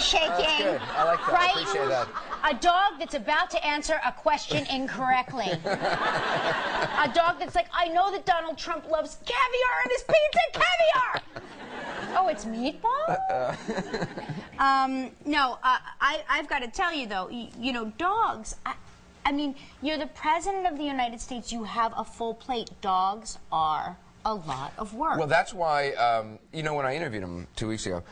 shaking. Oh, that's good. I like that. I appreciate that. A dog that's about to answer a question incorrectly. A dog that's like, I know that Donald Trump loves caviar in his pizza. Caviar! Oh, it's meatball? No, I've got to tell you, though, you know, dogs, I mean, you're the president of the United States. You have a full plate. Dogs are a lot of work. Well, that's why, you know, when I interviewed him 2 weeks ago.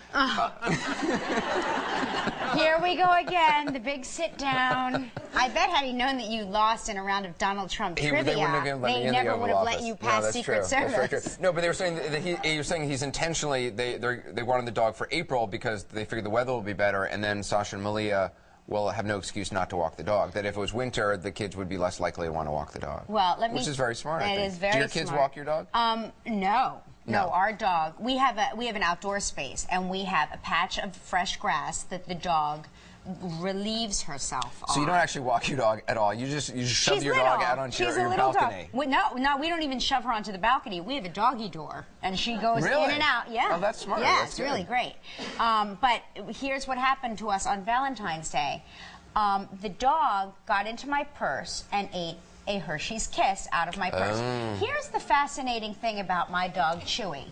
Here we go again, the big sit down. I bet had he known that you lost in a round of Donald Trump trivia, they wouldn't have let me in the never Oval would have Office. let you pass Secret Service. That's very true. No, but they were saying that he was saying he's intentionally, they wanted the dog for April because they figured the weather will be better, and then Sasha and Malia will have no excuse not to walk the dog. That if it was winter, the kids would be less likely to want to walk the dog. Well, which is very smart. It is very smart. Do your kids walk your dog? No, our dog. We have an outdoor space, and we have a patch of fresh grass that the dog relieves herself on. So you don't actually walk your dog at all. You just shove your dog out onto your balcony. No, we don't even shove her onto the balcony. We have a doggy door, and she goes in and out. Yeah. Oh, that's smart. Yeah, that's it's good. really great. But here's what happened to us on Valentine's Day. The dog got into my purse and ate a Hershey's Kiss out of my purse. Here's the fascinating thing about my dog, Chewy.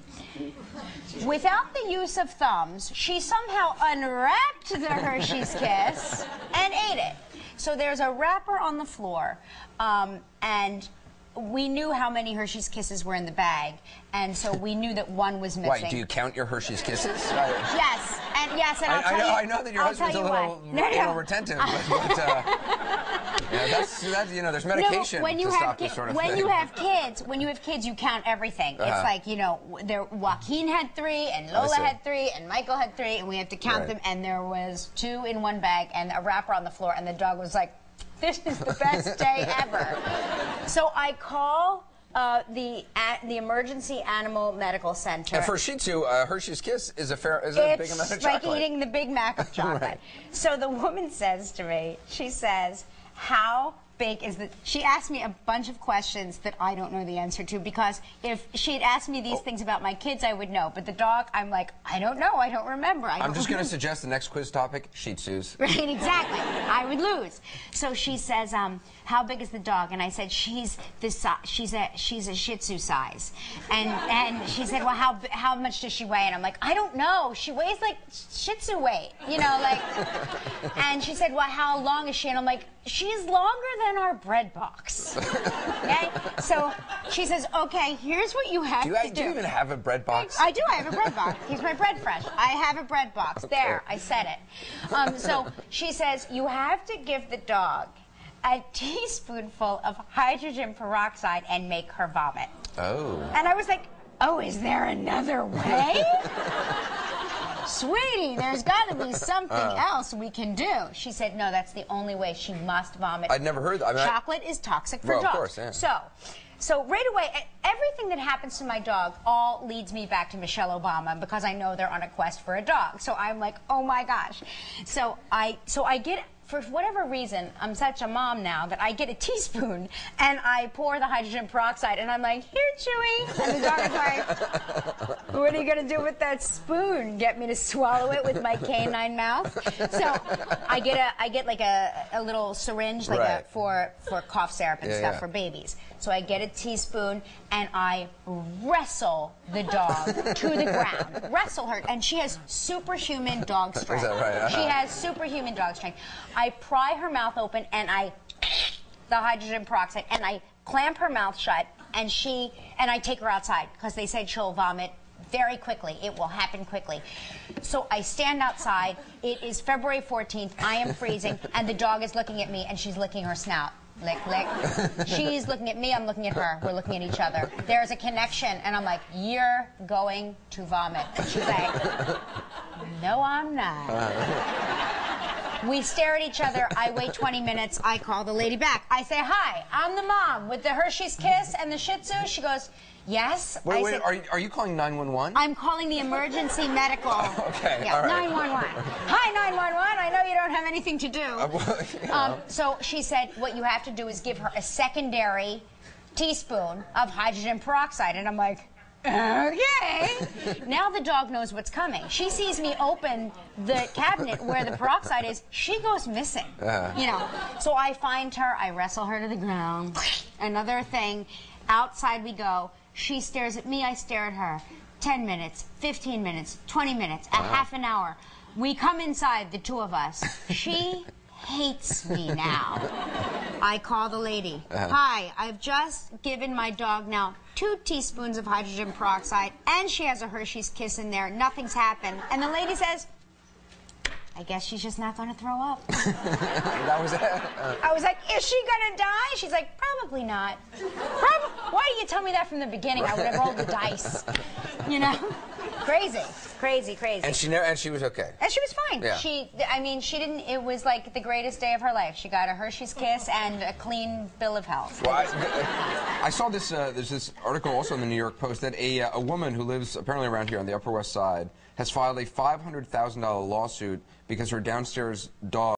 Without the use of thumbs, she somehow unwrapped the Hershey's Kiss and ate it. So there's a wrapper on the floor, and we knew how many Hershey's Kisses were in the bag, and so we knew that one was missing. Wait, do you count your Hershey's Kisses? Yes, and I'll tell you. I know that your husband's a little retentive, but yeah, that's you know, there's medication to stop this sort of thing. When you have kids, you count everything. It's like, you know, Joaquin had 3, and Lola had 3, and Michael had 3, and we have to count them. And there was 2 in one bag, and a wrapper on the floor, and the dog was like, "This is the best day ever." So I call the emergency animal medical center. And for Shih Tzu, Hershey's Kiss is a big amount of chocolate. It's like eating the Big Mac of chocolate. Right. So the woman says to me, she says, how big is the... She asked me a bunch of questions that I don't know the answer to, because if she had asked me these things about my kids, I would know. But the dog, I'm like, I don't know, I don't remember. I'm just going to suggest the next quiz topic, Shih Tzus. Right, exactly. I would lose. So she says, how big is the dog? And I said, she's a Shih Tzu size. And she said, well, how much does she weigh? And I'm like, I don't know. She weighs like Shih Tzu weight, you know, like. And she said, well, how long is she? And I'm like, she's longer than our bread box. Okay? So she says, okay, here's what you have to do. Do you even have a bread box? I do. I have a bread box. Keeps my bread fresh. I have a bread box. Okay. There, I said it. So she says, you have to give the dog a teaspoonful of hydrogen peroxide and make her vomit. Oh. And I was like, oh, is there another way? Sweetie, there's got to be something else we can do. She said, no, that's the only way. She must vomit. I'd never heard that. Chocolate is toxic for dogs. Of course, yeah. So right away, everything that happens to my dog all leads me back to Michelle Obama, because I know they're on a quest for a dog. So I'm like, oh my gosh. So I get, for whatever reason, I'm such a mom now that I get a teaspoon and I pour the hydrogen peroxide and I'm like, here, Chewy. And the dog is like, what are you going to do with that spoon? Get me to swallow it with my canine mouth? So I get like a little syringe like for cough syrup and stuff for babies. So I get a teaspoon and I wrestle the dog to the ground. Wrestle her. And she has superhuman dog strength. Is that right? She has superhuman dog strength. I pry her mouth open and the hydrogen peroxide, and I clamp her mouth shut, and I take her outside, because they said she'll vomit very quickly. It will happen quickly. So I stand outside. It is February 14th. I am freezing, and the dog is looking at me, and she's licking her snout. Lick, lick. She's looking at me, I'm looking at her. We're looking at each other. There's a connection, and I'm like, you're going to vomit. And she's like, no, I'm not. We stare at each other. I wait 20 minutes. I call the lady back. I say, hi, I'm the mom with the Hershey's Kiss and the Shih Tzu. She goes, yes. Wait, are you calling 911? I'm calling the emergency medical. Okay, yeah, all right. 911. Hi, 911. I know you don't have anything to do. So she said, what you have to do is give her a secondary teaspoon of hydrogen peroxide. And I'm like, okay. Now the dog knows what's coming. She sees me open the cabinet where the peroxide is. She goes missing. You know. So I find her. I wrestle her to the ground. Another thing. Outside we go. She stares at me. I stare at her. 10 minutes, 15 minutes, 20 minutes, a half an hour. We come inside, the two of us. She hates me now. I call the lady. Hi, I've just given my dog now 2 teaspoons of hydrogen peroxide, and she has a Hershey's Kiss in there. Nothing's happened. And the lady says, I guess she's just not going to throw up. That was it? I was like, is she going to die? She's like, probably not. Why didn't you tell me that from the beginning? I would have rolled the dice. You know? Crazy. Crazy, crazy. And she was okay. And she was fine. Yeah. I mean, she didn't, it was like the greatest day of her life. She got a Hershey's Kiss and a clean bill of health. Well, I saw this, there's this article also in the New York Post that a woman who lives apparently around here on the Upper West Side has filed a $500,000 lawsuit because her downstairs dog